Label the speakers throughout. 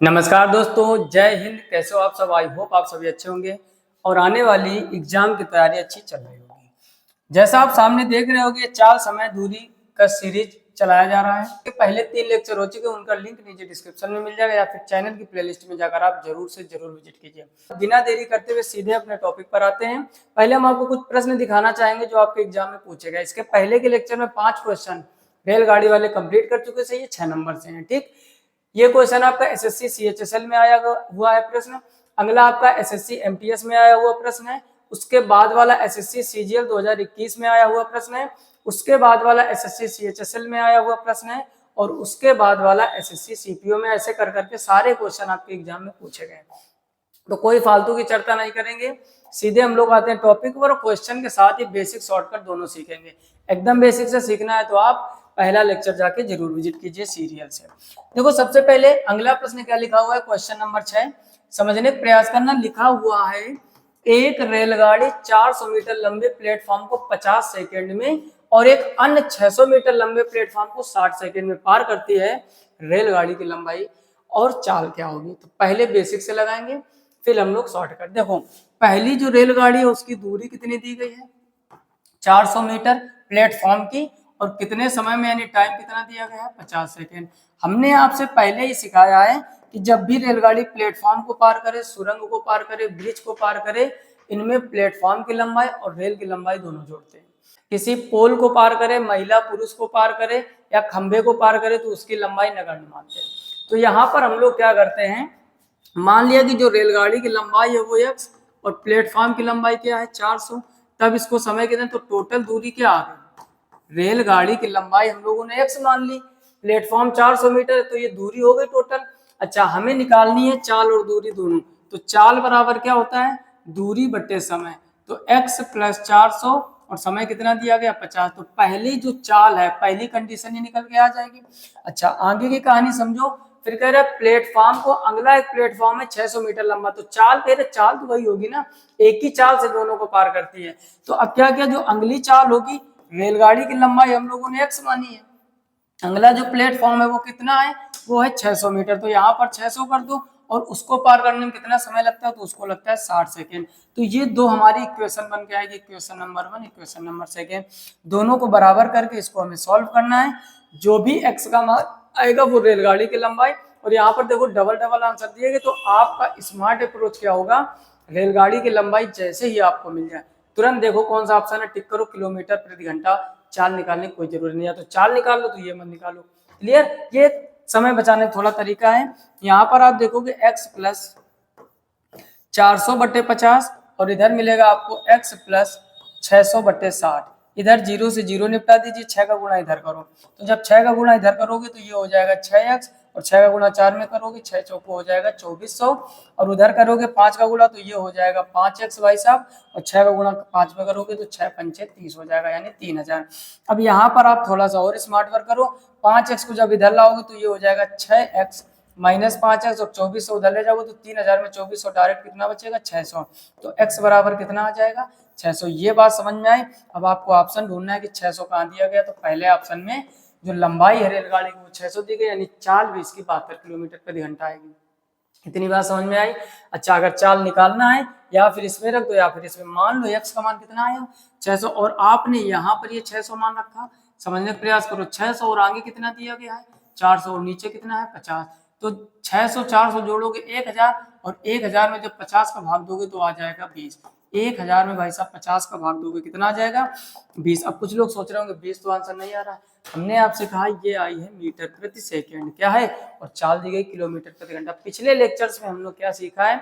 Speaker 1: नमस्कार दोस्तों, जय हिंद। कैसे हो आप सब? आई होप आप सभी अच्छे होंगे और आने वाली एग्जाम की तैयारी अच्छी चल रही होगी। जैसा आप सामने देख रहे होंगे, चाल समय दूरी का सीरीज चलाया जा रहा है। ये पहले 3 लेक्चर हो चुके, उनका लिंक नीचे डिस्क्रिप्शन में मिल जाएगा या फिर चैनल की प्लेलिस्ट में जाकर आप जरूर से जरूर विजिट कीजिए। बिना देरी करते हुए सीधे अपने टॉपिक पर आते हैं। पहले हम आपको कुछ प्रश्न दिखाना चाहेंगे जो आपके एग्जाम में पूछे गए। इसके पहले के लेक्चर में 5 क्वेश्चन रेलगाड़ी वाले कंप्लीट कर चुके से, ये 6 नंबर से हैं। ठीक, ये क्वेश्चन आपका एसएससी सीएचएसएल में आया हुआ है प्रश्न। अगला आपका एसएससी एमटीएस में आया हुआ प्रश्न है। उसके बाद वाला एसएससी सीजीएल 2021 में आया हुआ प्रश्न है। उसके बाद वाला एसएससी सीएचएसएल में आया हुआ प्रश्न है और उसके बाद वाला एसएससी सीपीओ में। ऐसे कर करके सारे क्वेश्चन आपके एग्जाम में पूछे गए। तो कोई फालतू की चर्चा नहीं करेंगे, सीधे हम लोग आते हैं टॉपिक पर। क्वेश्चन के साथ ही बेसिक शॉर्टकट दोनों सीखेंगे। एकदम बेसिक से सीखना है तो आप पहला लेक्चर जाके जरूर विजिट कीजिए सीरियल से। देखो, सबसे पहले अगला प्रश्न क्या लिखा हुआ है, क्वेश्चन नंबर 6 समझने का प्रयास करना। लिखा हुआ है, एक रेलगाड़ी 400 मीटर लंबे प्लेटफॉर्म को 50 सेकंड में और एक अन्य 600 मीटर लंबे प्लेटफॉर्म को 60 सेकंड में पार करती है। रेलगाड़ी की लंबाई और चाल क्या होगी? तो पहले बेसिक से लगाएंगे, फिर हम लोग शॉर्टकट। देखो, पहली जो रेलगाड़ी है उसकी दूरी कितनी दी गई है? 400 मीटर प्लेटफॉर्म की, और कितने समय में यानी टाइम कितना दिया गया है? 50 सेकेंड। हमने आपसे पहले ही सिखाया है कि जब भी रेलगाड़ी प्लेटफॉर्म को पार करे, सुरंग को पार करे, ब्रिज को पार करे, इनमें प्लेटफॉर्म की लंबाई और रेल की लंबाई दोनों जोड़ते हैं। किसी पोल को पार करे, महिला पुरुष को पार करे या खंभे को पार करे तो उसकी लंबाई नगण्य मानते हैं। तो यहाँ पर हम लोग क्या करते हैं, मान लिया कि जो रेलगाड़ी की लंबाई है वो x और प्लेटफॉर्म की लंबाई क्या है? 400। तब इसको समय के दें तो टोटल दूरी क्या आ गई? रेलगाड़ी की लंबाई हम लोगों ने x मान ली, प्लेटफॉर्म 400 मीटर, तो ये दूरी हो गई टोटल। अच्छा, हमें निकालनी है चाल और दूरी दोनों। तो चाल बराबर क्या होता है? दूरी बट्टे समय। तो x प्लस 400 और समय कितना दिया गया? 50। तो पहली जो चाल है, पहली कंडीशन ही निकल के आ जाएगी। अच्छा, आगे की कहानी समझो। फिर कह रहा है प्लेटफॉर्म को, अगला एक प्लेटफॉर्म है 600 मीटर लंबा, तो चाल कह रहे, चाल तो वही होगी ना, एक ही चाल से दोनों को पार करती है। तो अब क्या क्या, जो अगली चाल होगी, रेलगाड़ी की लंबाई हम लोगों ने x मानी है, अगला जो प्लेटफॉर्म है वो कितना है? वो है 600 मीटर। तो यहाँ पर 600 कर दो और उसको पार करने में कितना समय लगता है? तो उसको लगता है 60 सेकेंड। तो ये दो हमारी इक्वेशन बन के आएगी, इक्वेशन नंबर 1, इक्वेशन नंबर 2। दोनों को बराबर करके इसको हमें सॉल्व करना है। जो भी x का मान आएगा वो रेलगाड़ी की लंबाई, और यहाँ पर देखो डबल डबल आंसर दिए गए। तो आपका स्मार्ट अप्रोच क्या होगा? रेलगाड़ी की लंबाई जैसे ही आपको मिल जाए तुरंत देखो कौन सा ऑप्शन है, टिक करो, किलोमीटर प्रति घंटा। चाल निकालने की कोई जरूरत नहीं है, तो चाल निकाल लो तो ये मत निकालो। क्लियर? ये समय बचाने का थोड़ा तरीका है। यहाँ पर आप देखोगे x प्लस 400 बट्टे 50 और इधर मिलेगा आपको x प्लस 600 बट्टे 60। इधर 0 से 0 निपटा दीजिए, 6 का गुणा इधर करो। तो जब 6 का गुणा इधर करोगे तो ये हो जाएगा 6x, और 6 का गुणा 4 में करोगे, 6 चौको हो जाएगा 2400, और उधर करोगे 5 का गुणा तो ये हो जाएगा 5x भाई साहब, और 6 का गुणा 5 में करोगे तो 6 पंचे 30 हो जाएगा, यानी 3000। अब यहाँ पर आप थोड़ा सा और स्मार्ट वर्क करो, 5x को जब इधर लाओगे तो ये हो जाएगा 6x माइनस 5x, और 2400 उधर ले जाओगे तो 3000 में 2400 डायरेक्ट कितना बचेगा? 600। तो x बराबर कितना आ जाएगा? 600। ये बात समझ में आई। अब आपको ऑप्शन ढूंढना है कि 600 कहाँ दिया गया। तो पहले ऑप्शन में जो लंबाई है रेलगाड़ी की वो 600 दी गई, यानी चाल भी इसकी 72 किलोमीटर प्रति घंटा आएगी। इतनी बात समझ में आई। अच्छा, अगर चाल निकालना है या फिर इसमें रख दो या फिर इसमें, मान लो x का मान कितना आया? 600, और आपने यहाँ पर ये 600 मान रखा। समझने का प्रयास करो, 600 और आगे कितना दिया गया है? 400, और नीचे कितना है? 50। तो 600 400 जोड़ोगे 1000, और 1000 में जब 50 का भाग दोगे तो आ जाएगा 20। 1000 में भाई साहब 50 का भाग दोगे कितना आ जाएगा? 20। अब कुछ लोग सोच रहे होंगे 20 तो आंसर नहीं आ रहा है। हमने आपसे कहा ये आई है मीटर प्रति सेकंड, क्या है, और चाल दी गई किलोमीटर प्रति घंटा। पिछले लेक्चर्स में हम लोग क्या सीखा है?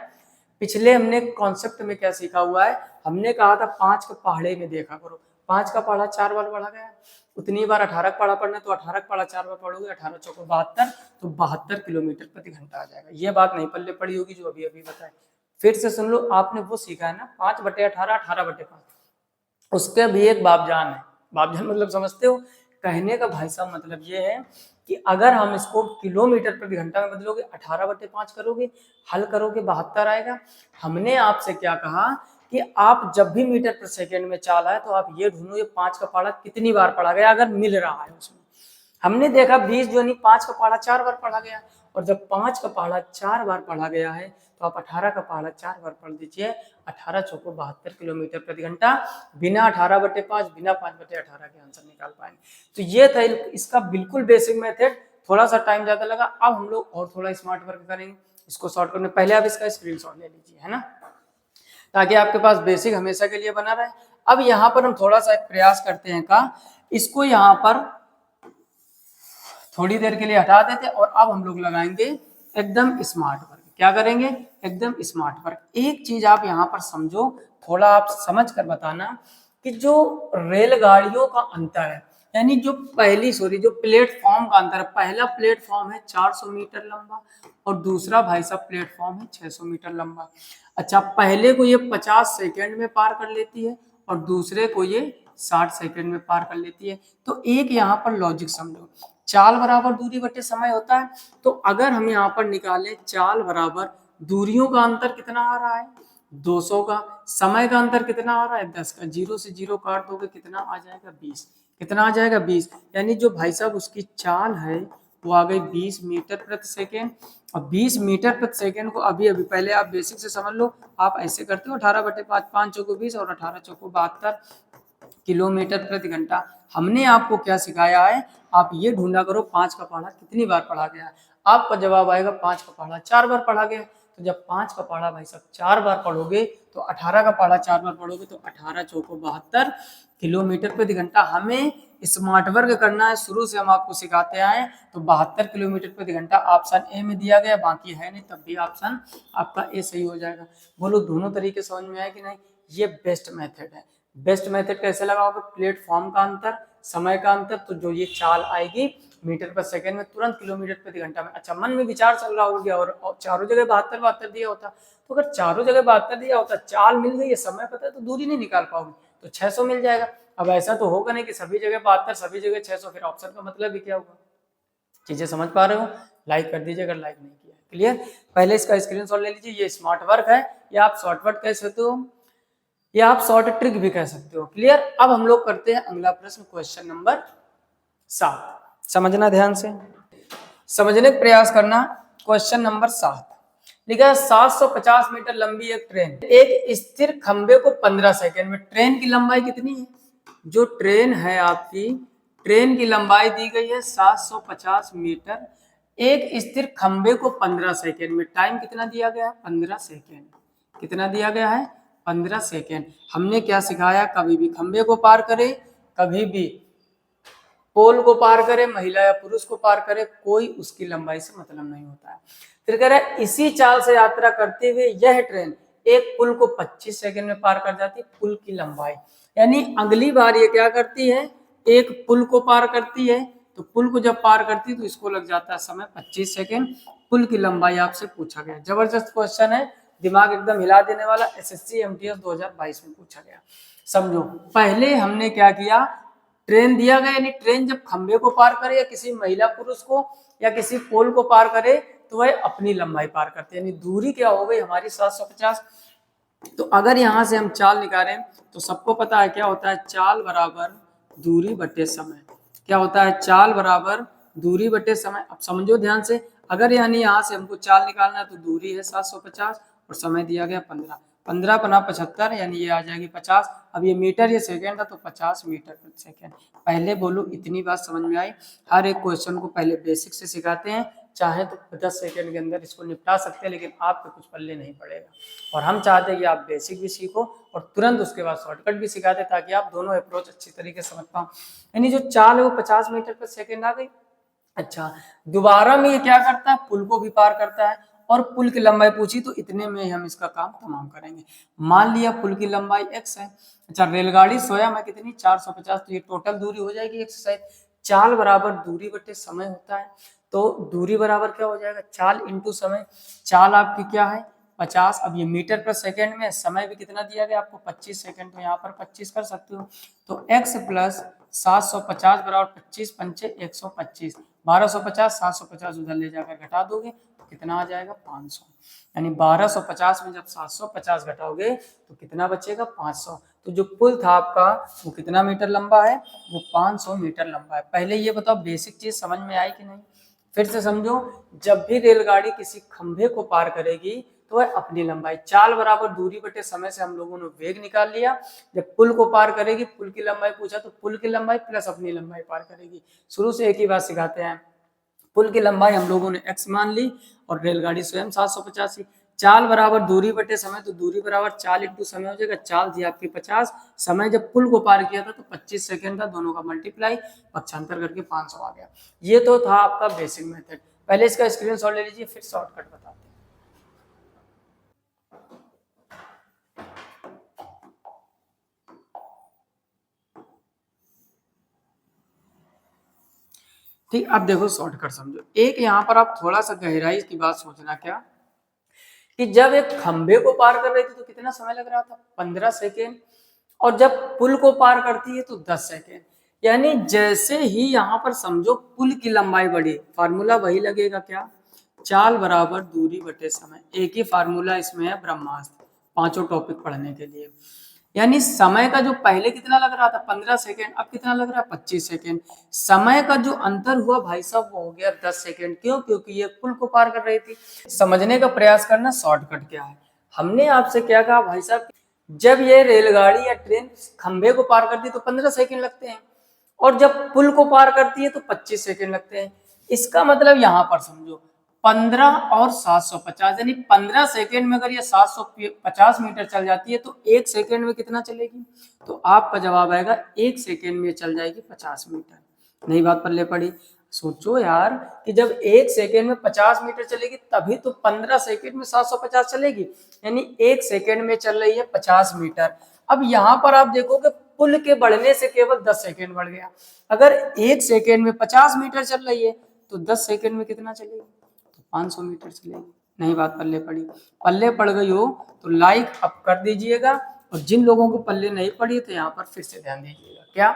Speaker 1: पिछले हमने कॉन्सेप्ट में क्या सीखा हुआ है? हमने कहा था 5 के पहाड़े में देखा करो। 5 का पहाड़ा 4 बार पढ़ा गया, उतनी बार 18 का पहाड़ा पढ़ना, तो 18 का पहाड़ा 4 बार पढ़ोगे, 18 चौको 72, तो 72 किलोमीटर प्रति घंटा आ जाएगा। ये बात नहीं पल्ले पड़ी होगी जो अभी अभी बताए। फिर से सुन लो, आपने वो सीखा है ना 5/18, 18/5, उसके भी एक बाबजान है। बाबजान मतलब समझते हो? कहने का भाई साहब मतलब ये है कि अगर हम इसको किलोमीटर प्रति घंटा में बदलोगे, 18/5 करोगे, हल करोगे 72 आएगा। हमने आपसे क्या कहा कि आप जब भी मीटर प्रति सेकंड में चाल आए तो आप ये ढूंढो ये 5 का पहाड़ा कितनी बार पढ़ा गया, अगर मिल रहा है उसमें। हमने देखा 20 जो नहीं, 5 का पहाड़ा 4 बार पढ़ा गया, और जब 5 का पहाड़ा 4 बार पढ़ा गया है तो आप 18 का पहाड़ा 4 बार पढ़ दीजिए। 18 चौको 72 किलोमीटर प्रति घंटा। बिना 18/5 बिना 5/18 के आंसर निकाल पाएंगे। तो ये था इसका बिल्कुल बेसिक मेथड। थोड़ा सा टाइम ज्यादा लगा। अब हम लोग और थोड़ा स्मार्ट वर्क करेंगे। इसको शॉर्ट करने पहले आप इसका स्क्रीनशॉट ले लीजिए, है ना, ताकि आपके पास बेसिक हमेशा के लिए बना रहे। अब यहाँ पर हम थोड़ा सा एक प्रयास करते हैं का इसको यहाँ पर थोड़ी देर के लिए हटा देते और अब हम लोग लगाएंगे एकदम स्मार्ट वर्क। क्या करेंगे? एकदम स्मार्ट वर्क। एक चीज आप यहाँ पर समझो, थोड़ा आप समझ कर बताना कि जो रेलगाड़ियों का अंतर है, यानी जो जो प्लेटफॉर्म का अंतर है, पहला प्लेटफॉर्म है 400 मीटर लंबा और दूसरा भाई साहब प्लेटफॉर्म है 600 मीटर लंबा। अच्छा, पहले को ये 50 सेकेंड में पार कर लेती है और दूसरे को ये 60 सेकेंड में पार कर लेती है। तो एक यहाँ पर लॉजिक समझो, चाल बराबर दूरी बटे समय होता है। तो अगर हम यहाँ पर निकालें चाल बराबर दूरियों का अंतर कितना आ रहा है 200 का, समय का अंतर कितना आ रहा है 10 का, 0 से 0 काट दोगे कितना आ जाएगा 20। कितना आ जाएगा 20। यानी जो भाई साहब उसकी चाल है वो आ गई 20 मीटर प्रति सेकेंड। और 20 मीटर प्रति सेकेंड को अभी पहले आप बेसिक से समझ लो। आप ऐसे करते हो 18/5, 5 चौको 20 और 18 चौको 72 किलोमीटर प्रति घंटा। हमने आपको क्या सिखाया है, आप ये ढूंढा करो 5 का पहाड़ा कितनी बार पढ़ा गया है। आपका जवाब आएगा 5 का पहाड़ा 4 बार पढ़ा गया। तो जब 5 का पहाड़ा भाई साहब 4 बार पढ़ोगे तो 18 का पहाड़ा 4 बार पढ़ोगे तो 18 चौको 72 किलोमीटर प्रति घंटा। हमें स्मार्ट वर्क करना है, शुरू से हम आपको सिखाते आए। तो 72 किलोमीटर प्रति घंटा ऑप्शन ए में दिया गया, बाकी है नहीं, तब भी ऑप्शन आपका ए सही हो जाएगा। बोलो दोनों तरीके समझ में आए कि नहीं? ये बेस्ट मेथड है। बेस्ट मेथड कैसे लगाओगे? प्लेटफॉर्म का अंतर, समय का अंतर, तो जो ये चाल आएगी मीटर पर सेकंड में तुरंत किलोमीटर प्रति घंटा में। अच्छा, मन में विचार चल रहा होगा और चारों जगह 72 दिया होता, तो अगर चारों जगह 72 दिया होता, चाल मिल गई है, समय पता है, तो दूरी नहीं निकाल पाओगे, तो 600 मिल जाएगा। अब ऐसा तो होगा नहीं कि सभी जगह 72 सभी जगह 600, फिर ऑप्शन का मतलब भी क्या होगा? चीजें समझ पा रहे हो? लाइक कर दीजिए अगर लाइक नहीं किया। क्लियर? पहले इसका स्क्रीनशॉट ले लीजिए। ये स्मार्ट वर्क है, या आप शॉर्टकट कह सकते हो, या आप शॉर्ट ट्रिक भी कह सकते हो। क्लियर? अब हम लोग करते हैं अगला प्रश्न, क्वेश्चन नंबर 7। समझना ध्यान से, समझने का प्रयास करना। क्वेश्चन नंबर 7 लिखा है 750 मीटर लंबी एक ट्रेन एक स्थिर खंबे को 15 सेकेंड में। ट्रेन की लंबाई कितनी है? जो ट्रेन है आपकी, ट्रेन की लंबाई दी गई है 750 मीटर, एक स्थिर खंबे को 15 सेकेंड में। टाइम कितना दिया गया है? 15 सेकेंड। कितना दिया गया है? 15 सेकेंड। हमने क्या सिखाया? कभी भी खंबे को पार करे, कभी भी पोल को पार करे, महिला या पुरुष को पार करे, कोई उसकी लंबाई से मतलब नहीं होता है। फिर कह रहा है इसी चाल से यात्रा करते हुए यह ट्रेन एक पुल को 25 सेकंड में पार कर जाती है। पुल की लंबाई, यानी अगली बार ये क्या करती है? एक पुल को पार करती है। तो पुल को जब पार करती है तो इसको लग जाता है समय 25 सेकंड। पुल की लंबाई आपसे पूछा गया। जबरदस्त क्वेश्चन है, दिमाग एकदम हिला देने वाला। एसएससी एमटीएस 2022 में पूछा गया। समझो, पहले हमने क्या किया? ट्रेन दिया गया, यानी ट्रेन जब खंबे को पार करे या किसी महिला पुरुष को या किसी पोल को पार करे तो वह अपनी लंबाई पार करते हैं, यानी दूरी क्या हो गई हमारी 750। तो अगर यहां से हम चाल निकालें तो सबको पता है क्या होता है? चाल बराबर दूरी बटे समय। क्या होता है? चाल बराबर दूरी बटे समय। अब समझो ध्यान से, अगर यानी यहाँ से हमको चाल निकालना है तो दूरी है 750 और समय दिया गया 15। 15 पना 75, यानी ये आ जाएगी 50। अब ये मीटर ये सेकेंड था तो 50 मीटर प्रति सेकेंड। पहले बोलो इतनी बात समझ में आई? हर एक क्वेश्चन को पहले बेसिक से सिखाते हैं, चाहे तो 10 सेकेंड के अंदर इसको निपटा सकते हैं, लेकिन आपके कुछ पल्ले नहीं पड़ेगा। और हम चाहते हैं कि आप बेसिक भी सीखो और तुरंत उसके बाद शॉर्टकट भी सिखाते, ताकि आप दोनों अप्रोच अच्छी तरीके से समझ पाओ। यानी जो चाल है वो 50 मीटर प्रति सेकेंड आ गई। अच्छा, दोबारा में ये क्या करता है? पुल को भी पार करता है और पुल की लंबाई पूछी तो इतने में हम इसका काम तमाम करेंगे। मान लिया पुल की लंबाई x है। अच्छा, रेलगाड़ी सोया में कितनी? 450, तो ये टोटल दूरी हो जाएगी एक्सरसाइज। चाल बराबर दूरी बटे समय होता है, तो दूरी बराबर क्या हो जाएगा? चाल इंटू समय। चाल आपकी क्या है? 50। अब ये मीटर पर सेकेंड में, समय भी कितना दिया गया आपको? 25 सेकेंड, तो यहाँ पर 25 कर सकते हो। तो x प्लस 750 बराबर 25 पंचे 125, 1250, 750 उधर ले जाकर घटा दोगे तो कितना आ जाएगा? 500। यानी 1250 में जब 750 घटाओगे तो कितना बचेगा? 500। तो जो पुल था आपका वो कितना मीटर लंबा है? वो 500 मीटर लंबा है। पहले ये बताओ बेसिक चीज समझ में आई कि नहीं? फिर से समझो, जब भी रेलगाड़ी किसी खंभे को पार करेगी तो वह अपनी लंबाई, चाल बराबर दूरी बटे समय से हम लोगों ने वेग निकाल लिया। जब पुल को पार करेगी, पुल की लंबाई पूछा तो पुल की लंबाई प्लस अपनी लंबाई पार करेगी। शुरू से एक ही बात सिखाते हैं, पुल की लंबाई हम लोगों ने x मान ली और रेलगाड़ी स्वयं 785। चाल बराबर दूरी बटे समय, तो दूरी बराबर चाल इंटू समय हो जाएगा। चाल थी आपकी 50, समय जब पुल को पार किया था तो 25 सेकेंड था, दोनों का मल्टीप्लाई पक्षांतर करके 500 आ गया। ये तो था आपका बेसिक मेथड। पहले इसका स्क्रीनशॉट ले लीजिए, फिर शॉर्टकट बताते हैं। ठीक, अब देखो शॉर्टकट समझो। एक यहाँ पर आप थोड़ा सा गहराई की बात सोचना, क्या कि जब एक खंबे को पार कर रही थी तो कितना समय लग रहा था, 15 सेकेंड, और जब पुल को पार करती है तो 10 सेकेंड। यानी जैसे ही यहाँ पर समझो पुल की लंबाई बढ़ी, फार्मूला वही लगेगा, क्या, चाल बराबर दूरी बटे समय। एक ही फार्मूला इसमें है ब्रह्मास्त्र, पांचों टॉपिक पढ़ने के लिए। यानी समय का जो पहले कितना लग रहा था 15 सेकेंड, अब कितना लग रहा है 25 सेकेंड। समय का जो अंतर हुआ भाई साहब वो हो गया 10 सेकेंड। क्यों? क्योंकि ये पुल को पार कर रही थी। समझने का प्रयास करना शॉर्टकट क्या है। हमने आपसे क्या कहा भाई साहब, जब ये रेलगाड़ी या ट्रेन खंबे को पार करती है तो 15 सेकेंड लगते हैं, और जब पुल को पार करती है तो 25 सेकेंड लगते हैं। इसका मतलब यहाँ पर समझो 15 और 750, यानी 15 सेकेंड में अगर ये 750 मीटर चल जाती है तो 1 सेकेंड में कितना चलेगी, तो आपका जवाब आएगा 1 सेकेंड में चल जाएगी 50 मीटर। नई बात पल्ले पड़ी। सोचो यार कि जब 1 सेकेंड में 50 मीटर चलेगी तभी तो 15 सेकेंड में 750 चलेगी, यानी 1 सेकेंड में चल रही है 50 मीटर। अब यहाँ पर आप देखोगे पुल के बढ़ने से केवल 10 सेकेंड बढ़ गया। अगर 1 सेकेंड में 50 मीटर चल रही है तो 10 सेकेंड में कितना चलेगी, तो 500 मीटर चलेगी। नहीं बात पल्ले पड़ी? पल्ले पड़ गई हो तो लाइक अब कर दीजिएगा, और जिन लोगों को पल्ले नहीं पड़ी तो यहाँ पर फिर से ध्यान दीजिएगा। क्या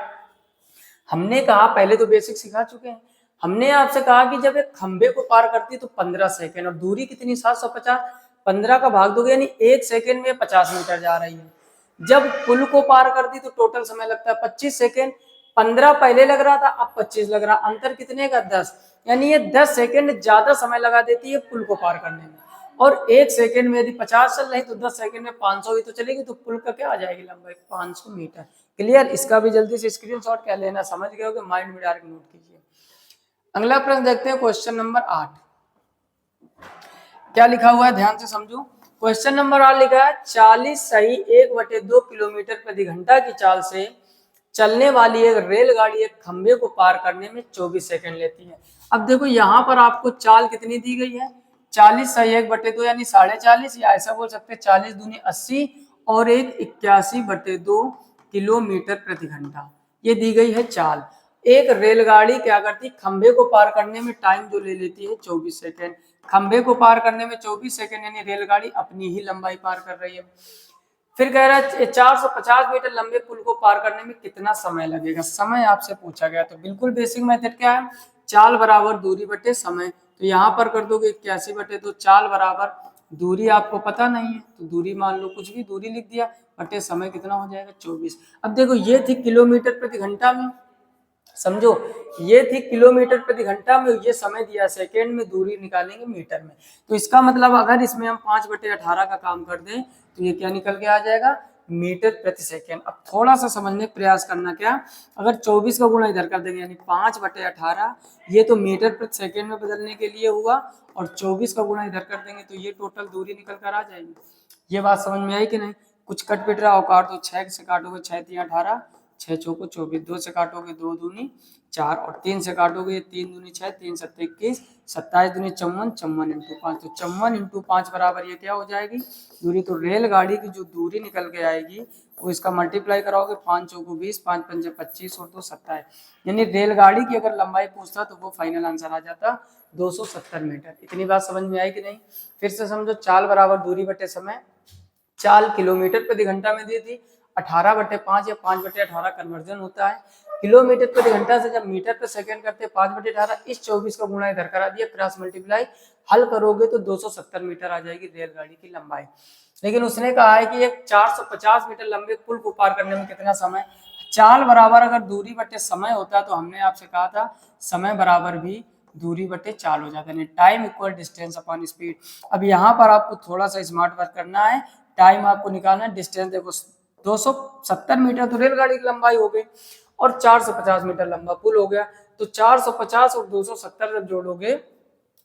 Speaker 1: हमने कहा, पहले तो बेसिक सिखा चुके हैं। हमने आपसे कहा कि जब एक खंबे को पार करती है तो 15 सेकेंड, और दूरी कितनी 750, 15 का भाग दोगे यानी 1 सेकेंड में 50 मीटर जा रही है। जब पुल को पार करती तो टोटल समय लगता है 25 सेकेंड। 15 पहले लग रहा था, अब 25 लग रहा, अंतर कितने का 10, यानी ये 10 सेकेंड ज्यादा समय लगा देती है पुल को पार करने में। और 1 सेकेंड में यदि 50 चल रही तो 10 सेकेंड में 500 ही तो चलेगी, तो पुल का क्या आ जाएगी लंबाई, 500 मीटर। क्लियर? इसका भी जल्दी से स्क्रीनशॉट क्या लेना, समझ गए होगे, माइंड में डायरेक्ट नोट कीजिए। अगला प्रश्न देखते हैं, क्वेश्चन नंबर 8। क्या लिखा हुआ है, ध्यान से समझो। क्वेश्चन नंबर 8 लिखा है 40 सही 1/2 किलोमीटर प्रति घंटा की चाल से चलने वाली एक रेलगाड़ी एक खंबे को पार करने में 24 सेकंड लेती है। अब देखो यहाँ पर आपको चाल कितनी दी गई है, 40 सही 1/2 यानी 40.5, या ऐसा बोल सकते हैं 40 दूनी 80 और 1 81/2 किलोमीटर प्रति घंटा, ये दी गई है चाल। एक रेलगाड़ी क्या करती, खंबे को पार करने में टाइम जो ले लेती है 24 सेकेंड। खंबे को पार करने में 24 सेकेंड, यानी रेलगाड़ी अपनी ही लंबाई पार कर रही है। फिर कह रहा है 450 मीटर लंबे पुल को पार करने में कितना समय लगेगा। समय आपसे पूछा गया, तो बिल्कुल बेसिक मेथड क्या है, चाल बराबर दूरी बटे समय। तो यहाँ पर कर दोगे 81/2, चाल बराबर दूरी आपको पता नहीं है तो दूरी मान लो, कुछ भी दूरी लिख दिया, बटे समय कितना हो जाएगा 24। अब देखो ये थी किलोमीटर प्रति घंटा में, समझो ये थी किलोमीटर प्रति घंटा में, ये समय दिया सेकेंड में, दूरी निकालेंगे मीटर में। तो इसका मतलब अगर इसमें हम 5/18 का काम कर दें तो ये क्या निकल के आ जाएगा, मीटर प्रति सेकेंड। अब थोड़ा सा समझने का प्रयास करना, क्या अगर 24 का गुणा इधर कर देंगे यानी 5/18, ये तो मीटर प्रति सेकेंड में बदलने के लिए हुआ, और 24 का गुणा इधर कर देंगे तो ये टोटल दूरी निकल कर आ जाएगी। ये बात समझ में आई कि नहीं? कुछ कट पिट रहा हो काट दो, 6 से काटोगे 6 3 18, 6 चौको 24, 2 से काटोगे 2 दूनी 4, और 3 से काटोगे 3 दूनी 6, 3 7 21, 27 दूनी 54, 54 इंटू 5, तो 54 इंटू 5 बराबर ये क्या हो जाएगी दूरी। तो रेलगाड़ी की जो दूरी निकल के आएगी वो इसका मल्टीप्लाई कराओगे, 5 चौको 20, 5 पंजे 25 और 2 27, यानी रेलगाड़ी की अगर लंबाई पूछता तो वो फाइनल आंसर आ जाता 270 मीटर। इतनी बात समझ में आई कि नहीं? फिर से समझो, चाल बराबर दूरी बटे समय। चाल किलोमीटर प्रति घंटा में दी थी, 18/5 या 5/18 कन्वर्जन होता है। किलोमीटर प्रति घंटा से जब मीटर पर सेकंड करते हैं 5/18, इस 24 का गुणा इधर करा दिया, क्रॉस मल्टीप्लाई, हल करोगे तो 270 मीटर आ जाएगी रेलगाड़ी की लंबाई। लेकिन उसने कहा है कि एक 450 मीटर लंबे पुल को पार करने में कितना समय। चाल बराबर अगर दूरी बटे समय होता तो हमने आपसे कहा था समय बराबर भी दूरी बटे चाल हो जाता है, time equal distance upon speed. अब यहाँ पर आपको थोड़ा सा स्मार्ट वर्क करना है, टाइम आपको निकालना है, डिस्टेंस देखो 270 मीटर तो रेलगाड़ी की लंबाई हो गई और 450 मीटर लंबा पुल हो गया। तो 450 और 270 जब जोड़ोगे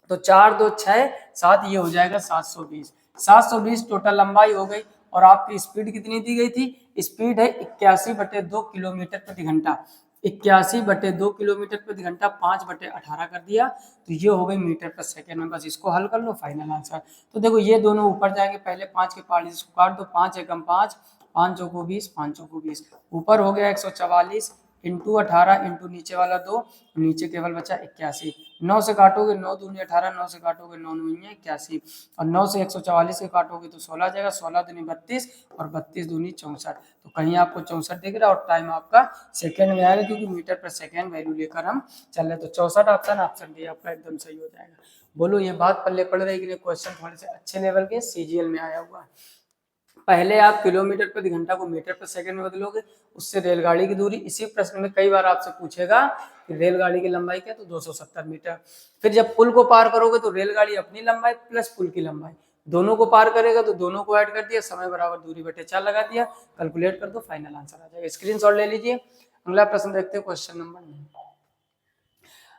Speaker 1: तो 4 2 6 7, ये हो जाएगा 720। 720 टोटल लंबाई हो गई। और आपकी स्पीड कितनी दी गई थी? स्पीड है 81/2 किलोमीटर प्रति घंटा। 81/2 किलोमीटर प्रति घंटा 5/18 कर दिया तो ये हो गई मीटर पर सेकेंड में। बस इसको हल कर लो, फाइनल आंसर। तो देखो ये दोनों ऊपर जाएंगे, पहले 5 के पार्ट इसको काट दो, 5 एकम 5, 5 चौको 20, 5 चौको 20, ऊपर हो गया 144 इंटू 18 इंटू नीचे वाला 2, नीचे केवल बचा 81। 9 से काटोगे 9 दूनी 18, 9 से काटोगे 9 दूनी 81 और 9 से 144 के काटोगे तो 16 जाएगा, 16 दूनी 32 और 32 दूनी 64। तो कहीं आपको 64 दिख रहा है और टाइम आपका सेकेंड में आएगा क्योंकि मीटर पर सेकेंड वैल्यू लेकर हम चल रहे। तो 64 ऑप्शन डी आपका एकदम सही हो जाएगा। बोलो ये बात पल्ले पड़ रही कि नहीं? क्वेश्चन थोड़े से अच्छे लेवल के सीजीएल में आया हुआ है। पहले आप किलोमीटर प्रति घंटा को मीटर पर सेकंड में बदलोगे, उससे रेलगाड़ी की दूरी। इसी प्रश्न में कई बार आपसे पूछेगा कि रेलगाड़ी की लंबाई क्या, तो 270 मीटर। फिर जब पुल को पार करोगे तो रेलगाड़ी अपनी लंबाई प्लस पुल की लंबाई दोनों को पार करेगा तो दोनों को ऐड कर दिया, समय बराबर दूरी बटे 4 लगा दिया, कैलकुलेट कर दो, फाइनल आंसर आ जाएगा। स्क्रीनशॉट ले लीजिए। अगला प्रश्न देखते हैं, क्वेश्चन नंबर 9।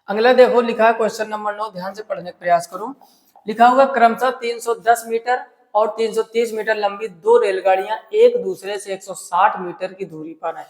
Speaker 1: अगला देखो लिखा है क्वेश्चन नंबर 9, ध्यान से पढ़ने का प्रयास करो। लिखा होगा क्रमशः 310 मीटर और 330 मीटर लंबी दो रेलगाड़ियां एक दूसरे से 160 मीटर की दूरी पर है।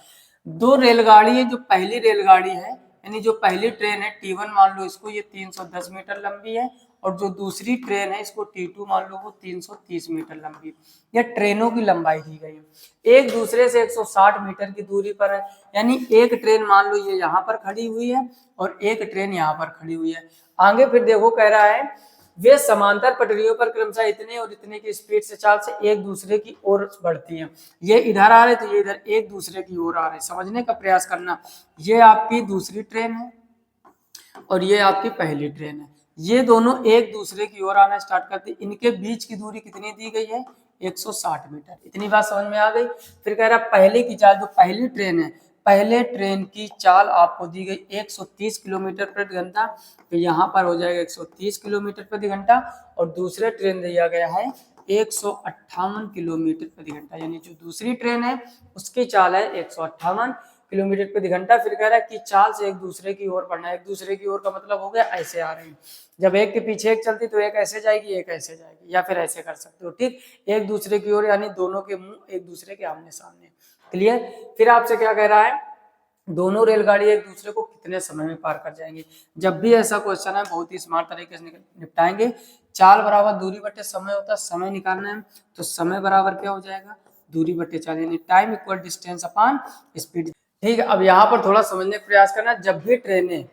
Speaker 1: दो रेलगाड़ी, जो पहली रेलगाड़ी है यानी जो पहली ट्रेन है T1 मान लो इसको, ये 310 मीटर लंबी है, और जो दूसरी ट्रेन है इसको T2 मान लो वो 330 मीटर लंबी। यह ट्रेनों की लंबाई दी गई है, एक दूसरे से 160 मीटर की दूरी पर है। यानी एक ट्रेन मान लो ये यहाँ पर खड़ी हुई है और एक ट्रेन यहाँ पर खड़ी हुई है। आगे फिर देखो कह रहा है वे समांतर पटरियों पर क्रमशः इतने और इतने की स्पीड से चाल से एक दूसरे की ओर बढ़ती हैं। ये इधर आ रहे तो ये इधर एक दूसरे की ओर आ रहे। समझने का प्रयास करना, ये आपकी दूसरी ट्रेन है और ये आपकी पहली ट्रेन है। ये दोनों एक दूसरे की ओर आना स्टार्ट करती, इनके बीच की दूरी कितनी दी गई है? 160 मीटर। इतनी बात समझ में आ गई। फिर कह रहा पहले की चाल, जो पहली ट्रेन है, पहले ट्रेन की चाल आपको दी गई 130 किलोमीटर प्रति घंटा, तो यहाँ पर हो जाएगा 130 किलोमीटर प्रति घंटा, और दूसरे ट्रेन दिया गया है 158 किलोमीटर प्रति घंटा। यानी जो दूसरी ट्रेन है उसकी चाल है 158 किलोमीटर प्रति घंटा। फिर कह रहा है कि चाल से एक दूसरे की ओर बढ़ना है। एक दूसरे की ओर का मतलब हो गया ऐसे आ रहे हैं। जब एक के पीछे एक चलती तो एक ऐसे जाएगी, एक ऐसे जाएगी, या फिर ऐसे कर सकते हो, ठीक। एक दूसरे की ओर यानी दोनों के मुंह एक दूसरे के आमने सामने। क्लियर? फिर आपसे क्या कह रहा है, दोनों रेलगाड़ी एक दूसरे को कितने समय में पार कर जाएंगे। जब भी ऐसा क्वेश्चन है बहुत ही स्मार्ट तरीके से निपटाएंगे। चाल बराबर दूरी बटे समय होता है, समय निकालना है तो समय बराबर क्या हो जाएगा? दूरी बटे चाल, यानी time equal distance upon speed. ठीक है, अब यहाँ पर थोड़ा समझने का प्रयास करना। जब भी ट्रेनें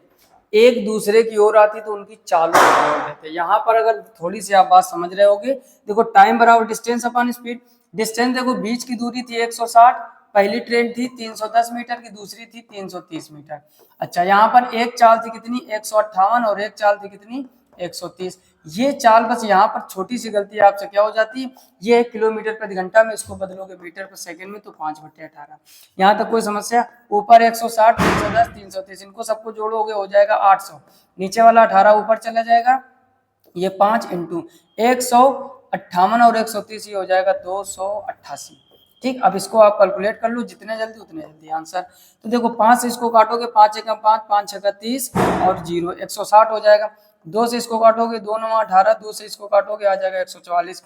Speaker 1: एक दूसरे की ओर आती तो उनकी चालों को जोड़ देते। यहाँ पर अगर थोड़ी सी आप बात समझ रहे होगे, देखो टाइम बराबर डिस्टेंस अपॉन स्पीड। डिस्टेंस देखो, बीच की दूरी थी 160, पहली ट्रेन थी 310 मीटर की, दूसरी थी 330 मीटर। अच्छा, यहाँ पर एक चाल थी कितनी? 158, और एक चाल थी कितनी? 130। ये चाल बस यहाँ पर छोटी सी गलती आपसे क्या हो जाती है, ये 1 किलोमीटर प्रति घंटा में, इसको बदलोगे मीटर पर सेकंड में तो 5/18। यहाँ तक कोई समस्या? ऊपर 160, 310, 330, इनको सबको जोड़ोगे हो जाएगा 800। नीचे वाला 18 ऊपर चला जाएगा, ये 5 इंटू 158 और 130, ये हो जाएगा 288। ठीक, अब इसको आप कैलकुलेट कर लो, जितने जल्दी उतने जल्दी आंसर। तो देखो 5 से इसको काटोगे, 5 एकम 5, 5 छक्का 30 और 0 160 हो जाएगा। 2 से इसको काटोगे, 2 9 18, 2 से इसको काटोगे आ जाएगा 144।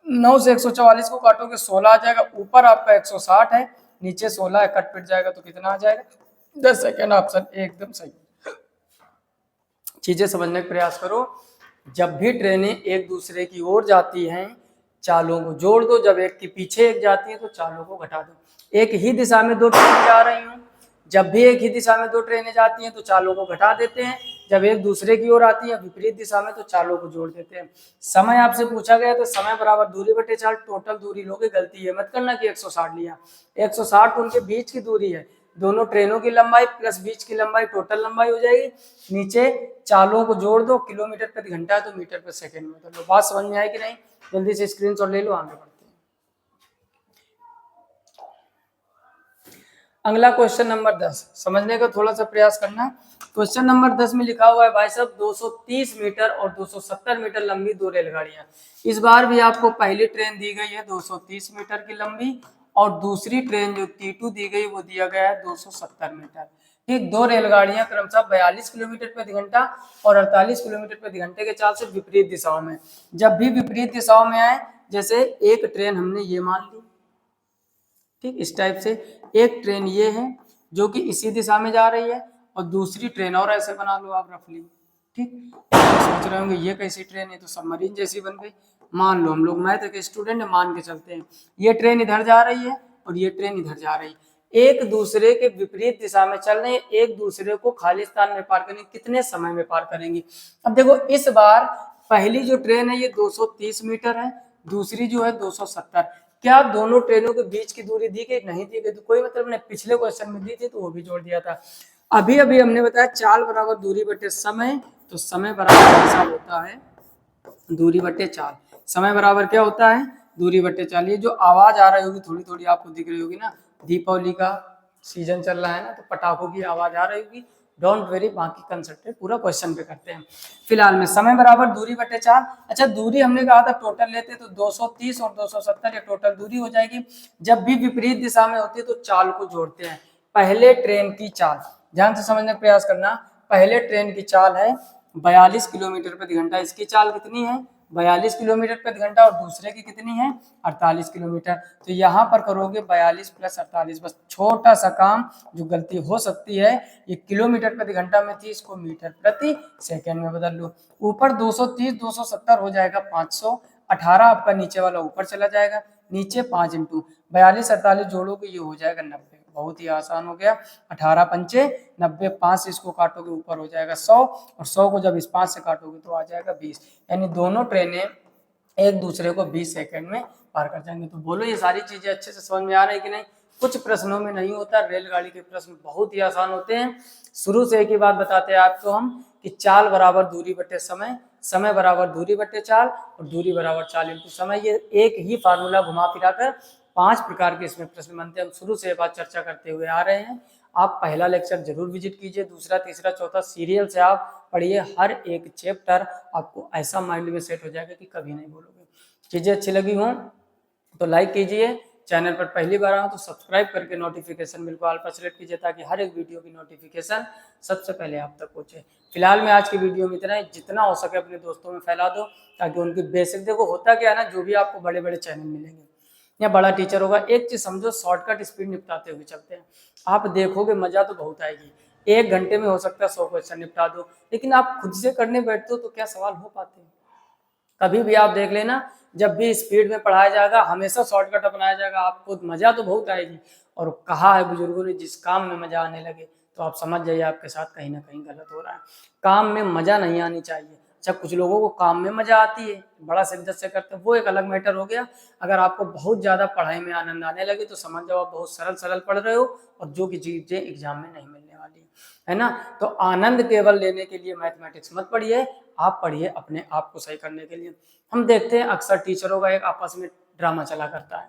Speaker 1: 9 से 144 को काटोगे 16 आ जाएगा। ऊपर आपका 160 है, नीचे 16 है, कट पिट जाएगा तो कितना आ जाएगा? 10 सेकेंड। ऑप्शन एकदम सही। चीजें समझने का प्रयास करो। जब भी ट्रेनें एक दूसरे की ओर जाती हैं चालों को जोड़ दो, जब एक के पीछे एक जाती है तो चालों को घटा दो। एक ही दिशा में दो ट्रेनें जा रही हूँ, जब भी एक ही दिशा में दो ट्रेनें जाती हैं तो चालों को घटा देते हैं। जब एक दूसरे की ओर आती है विपरीत दिशा में तो चालों को जोड़ देते हैं। समय आपसे पूछा गया तो समय बराबर दूरी बटे चाल, टोटल दूरी लोगे। गलती है मत करना कि 160 लिया, 160 तो उनके बीच की दूरी है, दोनों ट्रेनों की लंबाई प्लस बीच की लंबाई, टोटल लंबाई हो जाएगी। नीचे चालों को जोड़ दो, किलोमीटर प्रति घंटा है तो मीटर पर सेकंड में बदल लो। बात समझ में आई कि नहीं? जल्दी से स्क्रीनशॉट ले लो, आगे बढ़ते हैं। अगला क्वेश्चन नंबर 10 समझने का थोड़ा सा प्रयास करना। क्वेश्चन नंबर 10 में लिखा हुआ है भाई साहब 230 मीटर और 270 मीटर लंबी दो रेलगाड़ियां। इस बार भी आपको पहली ट्रेन दी गई है 230 मीटर की लंबी और दूसरी ट्रेन जो T2 दी गई वो दिया गया है 270 मीटर। ठीक, दो रेलगाड़ियां क्रमशः 42 किलोमीटर प्रति घंटा और 48 किलोमीटर प्रति घंटे के चाल से विपरीत दिशाओं में। जब भी विपरीत दिशाओं में आए, जैसे एक ट्रेन हमने ये मान ली, ठीक, इस टाइप से एक ट्रेन ये है जो कि इसी दिशा में जा रही है और दूसरी ट्रेन और ऐसे बना लो आप रफली। ठीक, सोच रहे होंगे ये कैसी ट्रेन है, तो सबमरीन जैसी बन गई। मान लो हम लोग मैथ के स्टूडेंट मान के चलते हैं, ये ट्रेन इधर जा रही है और ये ट्रेन इधर जा रही है, एक दूसरे के विपरीत दिशा में चल रहे हैं, एक दूसरे को खालिस्तान में पार करेंगे, कितने समय में पार करेंगे। अब देखो इस बार पहली जो ट्रेन है ये 230 मीटर है, दूसरी जो है 270। क्या दोनों ट्रेनों के बीच की दूरी दी गई? नहीं दी गई, तो कोई मतलब नहीं। पिछले क्वेश्चन में दी थी तो वो भी जोड़ दिया था। अभी अभी हमने बताया चाल बराबर दूरी बटे समय, तो समय बराबर ऐसा होता है दूरी बटे चाल। समय बराबर क्या होता है? दूरी बटे चाल। ये जो आवाज आ रही होगी थोड़ी थोड़ी आपको दिख रही होगी ना, दीपावली का सीजन चल रहा है ना, तो पटाखों की आवाज आ रही होगी। डोंट वेरी, बाकी कंसंट्रेट पूरा क्वेश्चन पे करते हैं। फिलहाल में समय बराबर दूरी बटे चाल। अच्छा, दूरी हमने कहा था टोटल लेते तो 230 और 270 ये टोटल दूरी हो जाएगी। जब भी विपरीत दिशा में होती है तो चाल को जोड़ते हैं। पहले ट्रेन की चाल ध्यान से समझने का प्रयास करना। पहले ट्रेन की चाल है 42 किलोमीटर प्रति घंटा, इसकी चाल कितनी है? 42 किलोमीटर प्रति घंटा, और दूसरे की कितनी है? 48 किलोमीटर। तो यहाँ पर करोगे 42 प्लस 48, बस छोटा सा काम जो गलती हो सकती है, ये किलोमीटर प्रति घंटा में थी, इसको मीटर प्रति सेकंड में बदल लो। ऊपर 230 270 हो जाएगा 500, 18 आपका नीचे वाला ऊपर चला जाएगा, नीचे 5 इंटू 42 48 जोड़ोगे ये हो जाएगा 90। बहुत ही आसान हो गया। 18 पंचे 90, 5 से इसको काटोगे ऊपर हो जाएगा 100, और 100 को जब इस 5 से काटोगे तो आ जाएगा 20। यानी दोनों ट्रेनें एक दूसरे को 20 सेकंड में पार कर जाएंगे। तो बोलो ये सारी चीजें अच्छे से समझ में आ रही है कि नहीं? कुछ प्रश्नों में नहीं होता, रेलगाड़ी के प्रश्न बहुत ही आसान होते हैं। शुरू से एक ही बात बताते हैं आपको हम कि चाल बराबर दूरी बटे समय, समय बराबर दूरी बटे चाल, और दूरी बराबर चाल इंटू समय। ये एक ही फार्मूला घुमा फिरा कर 5 प्रकार के इसमें प्रश्न बनते हैं। हम शुरू से ये बात चर्चा करते हुए आ रहे हैं। आप पहला लेक्चर जरूर विजिट कीजिए, दूसरा तीसरा चौथा सीरियल से आप पढ़िए, हर एक चैप्टर आपको ऐसा माइंड में सेट हो जाएगा कि कभी नहीं भूलोगे। चीजें अच्छी लगी हों तो लाइक कीजिए, चैनल पर पहली बार आऊँ तो सब्सक्राइब करके नोटिफिकेशन बिल को ऑल पर सेलेक्ट कीजिए, ताकि हर एक वीडियो की नोटिफिकेशन सबसे पहले आप तक पहुंचे। फिलहाल में आज की वीडियो में इतना ही, जितना हो सके अपने दोस्तों में फैला दो, ताकि उनकी बेसिक, देखो होता क्या है ना, जो भी आपको बड़े बड़े चैनल मिलेंगे या बड़ा टीचर होगा, एक चीज समझो, शॉर्टकट स्पीड निपटाते हुए चलते हैं। आप देखोगे मजा तो बहुत आएगी, 1 घंटे में हो सकता है 100 क्वेश्चन निपटा दो, लेकिन आप खुद से करने बैठते हो तो क्या सवाल हो पाते हैं? कभी भी आप देख लेना, जब भी स्पीड में पढ़ाया जाएगा हमेशा शॉर्टकट अपनाया जाएगा, आपको मजा तो बहुत आएगी। और कहा है बुजुर्गों ने, जिस काम में मजा आने लगे तो आप समझ जाइए आपके साथ कहीं ना कहीं गलत हो रहा है। काम में मजा नहीं आनी चाहिए। अच्छा, कुछ लोगों को काम में मजा आती है, बड़ा शिद्दत से करते हैं, वो एक अलग मैटर हो गया। अगर आपको बहुत ज्यादा पढ़ाई में आनंद आने लगे तो समझ जाओ आप बहुत सरल सरल पढ़ रहे हो, और जो कि चीजें एग्जाम में नहीं मिलने वाली है ना। तो आनंद केवल लेने के लिए मैथमेटिक्स मत पढ़िए, आप पढ़िए अपने आप को सही करने के लिए। हम देखते हैं अक्सर टीचरों का एक आपस में ड्रामा चला करता है,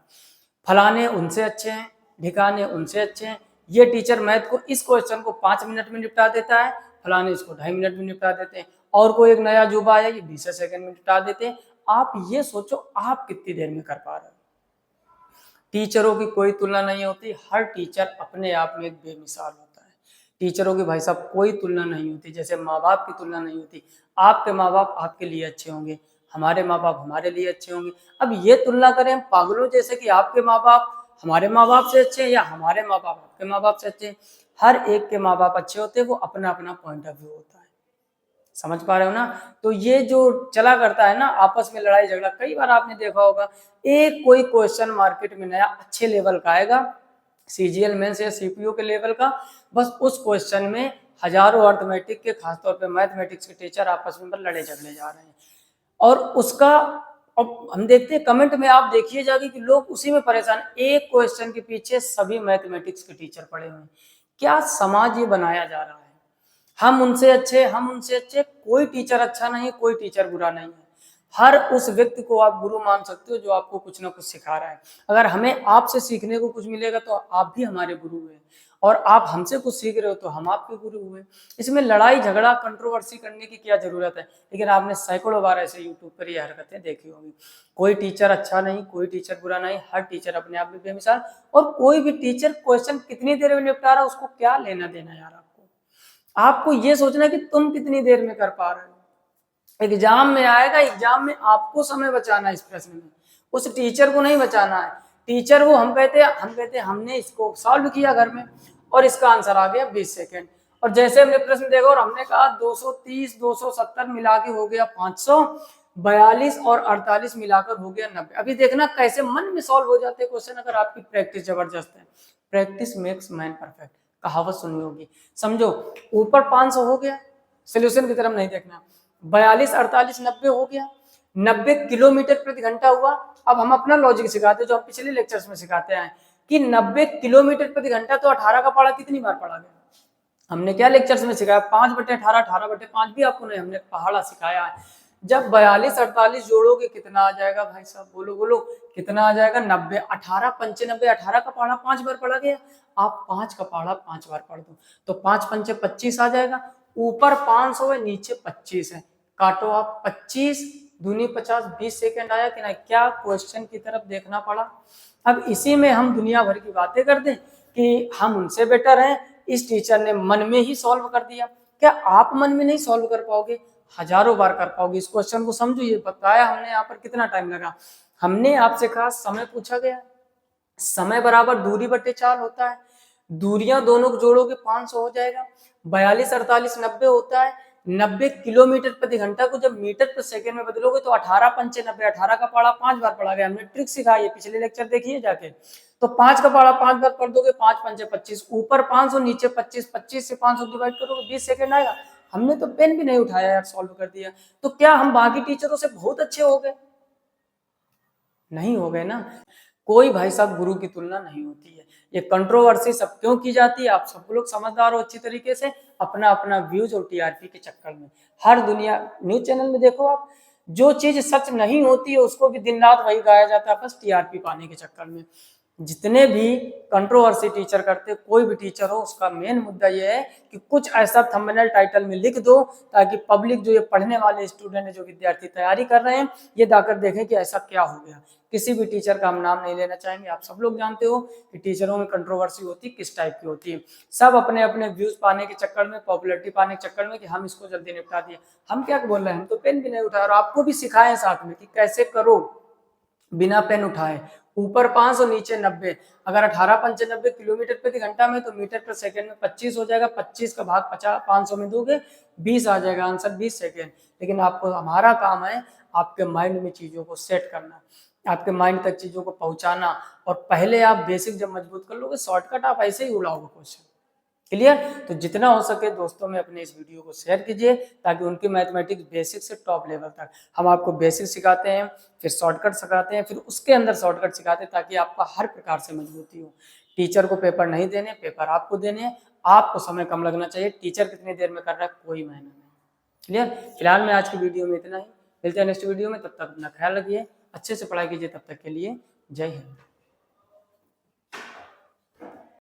Speaker 1: फलाने उनसे अच्छे हैं, ढिकाने उनसे अच्छे हैं। ये टीचर मैथ को, इस क्वेश्चन को 5 मिनट में निपटा देता है, फलाने इसको 2.5 मिनट में निपटा देते हैं, और कोई एक नया जुबा आया ये 20 सेकंड में निपटा देते हैं। आप ये सोचो आप कितनी देर में कर पा रहे हो। टीचरों की कोई तुलना नहीं होती, हर टीचर अपने आप में एक बेमिसाल होता है। टीचरों की भाई साहब कोई तुलना नहीं होती, जैसे माँ बाप की तुलना नहीं होती। आपके माँ बाप आपके लिए अच्छे होंगे, हमारे माँ बाप हमारे लिए अच्छे होंगे। अब ये तुलना करें हम पागलों जैसे कि आपके माँ बाप हमारे माँ बाप से अच्छे हैं या हमारे माँ बाप आपके माँ बाप से अच्छे हैं। हर एक के माँ बाप अच्छे होते हैं, वो अपना अपना पॉइंट ऑफ व्यू होता है। समझ पा रहे हो ना? तो ये जो चला करता है ना आपस में लड़ाई झगड़ा, कई बार आपने देखा होगा, एक कोई क्वेश्चन मार्केट में नया अच्छे लेवल का आएगा, सीजीएल मेंस या सीपीयू के लेवल का, बस उस क्वेश्चन में हजारों अर्थमेटिक के, खासतौर पे मैथमेटिक्स के टीचर आपस में लड़े झगड़े जा रहे हैं। और उसका अब हम देखते हैं कमेंट में, आप देखिए जाके कि लोग उसी में परेशान, एक क्वेश्चन के पीछे सभी मैथमेटिक्स के टीचर पड़े हुए हैं। क्या समाज ये बनाया जा रहा है? हम उनसे अच्छे, हम उनसे अच्छे, कोई टीचर अच्छा नहीं, कोई टीचर बुरा नहीं है। हर उस व्यक्ति को आप गुरु मान सकते हो जो आपको कुछ ना कुछ सिखा रहा है। अगर हमें आपसे सीखने को कुछ मिलेगा तो आप भी हमारे गुरु हुए, और आप हमसे कुछ सीख रहे हो तो हम आपके गुरु हुए। इसमें लड़ाई झगड़ा कंट्रोवर्सी करने की क्या जरूरत है। लेकिन आपने सैकड़ों बार ऐसे यूट्यूब पर ये हरकतें देखी होंगी। कोई टीचर अच्छा नहीं, कोई टीचर बुरा नहीं, हर टीचर अपने आप में बेमिसाल। और कोई भी टीचर क्वेश्चन कितनी देर में निपटा रहा है उसको क्या लेना देना यार। आपको ये सोचना है कि तुम कितनी देर में कर पा रहे हो। एग्जाम में आएगा, एग्जाम में आपको समय बचाना है इस प्रश्न में, उस टीचर को नहीं बचाना है। टीचर वो हम कहते हैं हमने इसको सॉल्व किया घर में और इसका आंसर आ गया 20 सेकेंड। और जैसे हमने प्रश्न देखा और हमने कहा 230 270 मिला के हो गया 500, 42 और 48 मिलाकर हो गया 90। अभी देखना कैसे मन में सॉल्व हो जाते हैं क्वेश्चन अगर आपकी प्रैक्टिस जबरदस्त है। प्रैक्टिस मेक्स मैन परफेक्ट, कहावत सुनी होगी। समझो, ऊपर 500 हो गया, सोल्यूशन की तरफ नहीं देखना। 42 48 90 हो गया, 90 किलोमीटर प्रति घंटा हुआ। अब हम अपना लॉजिक सिखाते हैं जो हम पिछले लेक्चर्स में सिखाते हैं कि 90 किलोमीटर प्रति घंटा, तो 18 का पढ़ा कितनी बार पढ़ा गया। हमने क्या लेक्चर्स में सिखाया, 5/18 18/5 भी आपको नहीं, हमने पहाड़ा सिखाया है। जब 42 48 जोड़ोगे कितना आ जाएगा भाई साहब, बोलो बोलो कितना आ जाएगा 90। 18 95, 18 का पहाड़ा 5 बार पढ़ा गया, आप 5 का पहाड़ा 5 बार पढ़ दो तो 5 पंचे 25 आ जाएगा। ऊपर 500 है, नीचे 25 है, काटो आप 25 दूनी 50, 20 सेकेंड आया कि नहीं। क्या क्वेश्चन की तरफ देखना पड़ा। अब इसी में हम दुनिया भर की बातें कर दें कि हम उनसे बेटर हैं, इस टीचर ने मन में ही सॉल्व कर दिया। क्या आप मन में नहीं सॉल्व कर पाओगे, हजारों बार कर पाओगे। इस क्वेश्चन को समझो, ये बताया हमने यहाँ पर कितना टाइम लगा। हमने आपसे कहा समय पूछा गया, समय बराबर दूरी बटे 4 होता है, दूरियां दोनों को जोड़ोगे 500 हो जाएगा। 42 48 90 होता है, 90 किलोमीटर प्रति घंटा को जब मीटर पर सेकेंड में बदलोगे तो 18 पंचे 90, 18 का पढ़ा 5 बार पढ़ा गया। हमने ट्रिक सिखाई है, पिछले लेक्चर देखिए जाके। तो 5 का पढ़ा 5 बार पढ़ दोगे, 5 पंचे 25, ऊपर 500 नीचे 25, 25 से 500 डिवाइड करोगे 20 सेकेंड आएगा। हमने तो पेन भी नहीं उठाया यार, सॉल्व कर दिया। तो क्या हम बाकी टीचरों से बहुत अच्छे हो गए? नहीं हो गए ना। कोई भाई साहब गुरु की तुलना नहीं होती है। ये कंट्रोवर्सी सब क्यों की जाती है, आप सब लोग समझदार हो अच्छी तरीके से। अपना अपना व्यूज और टीआरपी के चक्कर में हर दुनिया न्यूज चैनल में देखो आप, जो चीज सच नहीं होती है उसको भी दिन रात वही गाया जाता है, बस टीआरपी पाने के चक्कर में। जितने भी कंट्रोवर्सी टीचर करते, कोई भी टीचर हो, उसका मेन मुद्दा ये है कि कुछ ऐसा थंबनेल टाइटल में लिख दो ताकि पब्लिक, जो ये पढ़ने वाले स्टूडेंट है, जो विद्यार्थी तैयारी कर रहे हैं, ये जाकर देखें कि ऐसा क्या हो गया। किसी भी टीचर का हम नाम नहीं लेना चाहेंगे, आप सब लोग जानते हो कि टीचरों में कंट्रोवर्सी होती किस टाइप की होती है। सब अपने अपने व्यूज पाने के चक्कर में, पॉपुलैरिटी पाने के चक्कर में कि हम इसको जल्दी निपटा दिए। हम क्या बोल रहे हैं, हम तो पेन भी नहीं उठाए और आपको भी सिखाए साथ में कि कैसे करो बिना पेन उठाए। ऊपर 500 नीचे 90, अगर 18 पंचे 90 किलोमीटर प्रति घंटा में तो मीटर पर सेकंड में 25 हो जाएगा। 25 का भाग 50 500 में दोगे 20 आ जाएगा, आंसर 20 सेकंड। लेकिन आपको, हमारा काम है आपके माइंड में चीजों को सेट करना, आपके माइंड तक चीजों को पहुंचाना। और पहले आप बेसिक जब मजबूत कर लोगे, शॉर्टकट आप ऐसे ही उड़ाओगे क्वेश्चन। क्लियर। तो जितना हो सके दोस्तों में अपने इस वीडियो को शेयर कीजिए ताकि उनकी मैथमेटिक्स बेसिक से टॉप लेवल तक, हम आपको बेसिक सिखाते हैं, फिर शॉर्टकट सिखाते हैं, फिर उसके अंदर शॉर्टकट सिखाते हैं ताकि आपका हर प्रकार से मजबूती हो। टीचर को पेपर नहीं देने, पेपर आपको देने हैं। आपको समय कम लगना चाहिए, टीचर कितनी देर में कर रहा है कोई मायने नहीं। क्लियर। फिलहाल मैं आज की वीडियो में इतना ही, मिलते हैं नेक्स्ट वीडियो में। तब तक अपना ख्याल रखिए, अच्छे से पढ़ाई कीजिए। तब तक के लिए जय हिंद।